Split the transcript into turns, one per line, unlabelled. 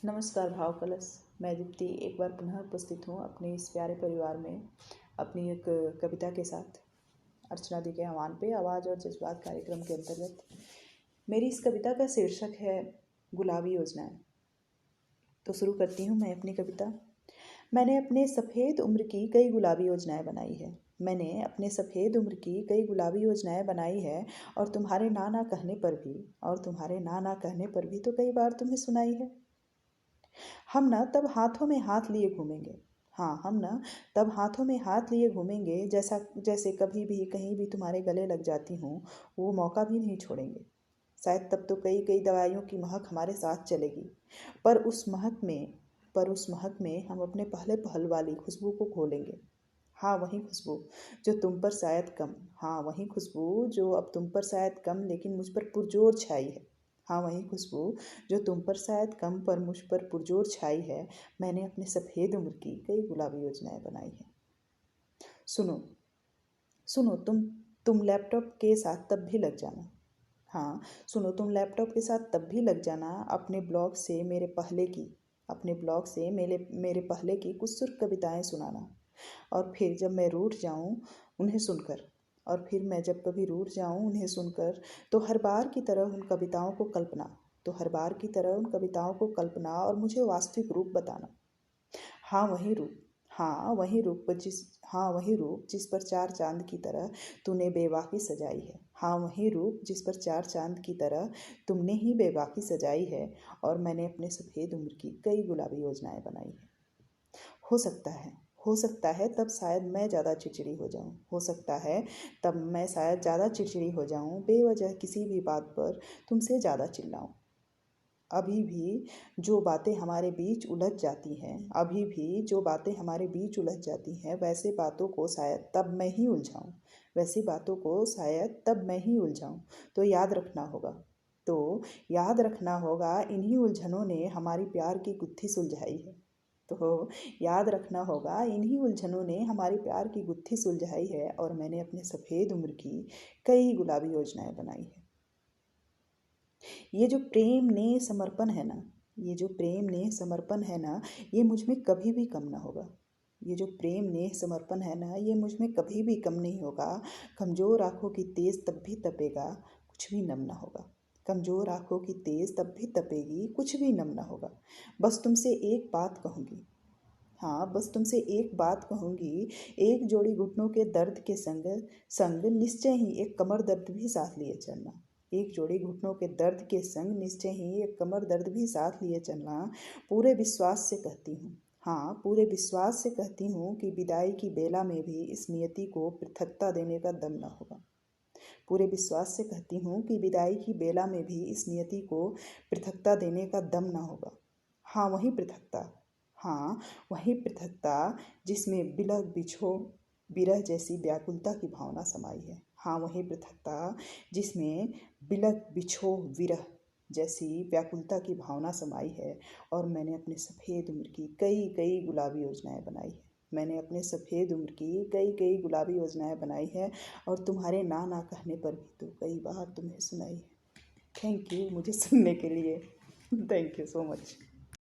नमस्कार भाव कलश। मैं दीप्ति एक बार पुनः उपस्थित हूँ अपने इस प्यारे परिवार में अपनी एक कविता के साथ अर्चना दी के आह्वान पे आवाज़ और जज्बात कार्यक्रम के अंतर्गत। मेरी इस कविता का शीर्षक है गुलाबी योजनाएं। तो शुरू करती हूँ मैं अपनी कविता। मैंने अपने सफ़ेद उम्र की कई गुलाबी योजनाएं बनाई है। मैंने अपने सफ़ेद उम्र की कई गुलाबी योजनाएं बनाई है और तुम्हारे ना कहने पर भी तो कई बार तुम्हें सुनाई है। हम न तब हाथों में हाथ लिए घूमेंगे। हाँ, हम न तब हाथों में हाथ लिए घूमेंगे जैसे कभी भी कहीं भी तुम्हारे गले लग जाती हूँ, वो मौका भी नहीं छोड़ेंगे। शायद तब तो कई कई दवाइयों की महक हमारे साथ चलेगी, पर उस महक में हम अपने पहले पहल वाली खुशबू को खोलेंगे। हाँ, वही खुशबू जो तुम पर शायद कम हाँ वही खुशबू जो अब तुम पर शायद कम लेकिन मुझ पर पुरजोर छाई है। हाँ, वही खुशबू जो तुम पर शायद कम पर मुझ पर पुरजोर छाई है। मैंने अपने सफ़ेद उम्र की कई गुलाबी योजनाएं बनाई हैं। सुनो सुनो तुम लैपटॉप के साथ तब भी लग जाना। हाँ, सुनो तुम लैपटॉप के साथ तब भी लग जाना अपने ब्लॉग से मेरे पहले की कुछ सुर्ख कविताएं सुनाना। और फिर जब मैं रूठ जाऊं उन्हें सुनकर और फिर मैं जब कभी रूठ जाऊं उन्हें सुनकर तो हर बार की तरह उन कविताओं को कल्पना और मुझे वास्तविक रूप बताना। हाँ, वही रूप वही रूप जिस पर चार चांद की तरह तूने बेबाकी सजाई है। हाँ, वही रूप जिस पर चार चांद की तरह तुमने ही बेबाकी सजाई है। और मैंने अपने सफ़ेद उम्र की कई गुलाबी योजनाएं बनाई है। हो सकता है तब शायद मैं ज़्यादा चिड़चिड़ी हो जाऊं। बेवजह किसी भी बात पर तुमसे ज़्यादा चिल्लाऊं। अभी भी जो बातें हमारे बीच उलझ जाती हैं वैसी बातों को शायद तब मैं ही उलझाऊं। तो याद रखना होगा इन्हीं उलझनों ने हमारी प्यार की गुत्थी सुलझाई है। और मैंने अपने सफ़ेद उम्र की कई गुलाबी योजनाएं बनाई है। ये जो प्रेम ने समर्पण है ना, ये मुझ में कभी भी कम ना होगा। कमज़ोर आँखों की तेज तब भी तपेगा, कुछ भी नम ना होगा। बस तुमसे एक बात कहूँगी, एक जोड़ी घुटनों के दर्द के संग निश्चय ही एक कमर दर्द भी साथ लिए चलना। पूरे विश्वास से कहती हूँ कि विदाई की बेला में भी इस नियति को पृथकता देने का दम न होगा। हाँ, वही पृथकता जिसमें बिरह जैसी व्याकुलता की भावना समाई है। और मैंने अपने सफ़ेद उम्र की कई गुलाबी योजनाएं बनाई है। और तुम्हारे ना कहने पर भी तो कई बार तुम्हें सुनाई है। थैंक यू मुझे सुनने के लिए। Thank you so much.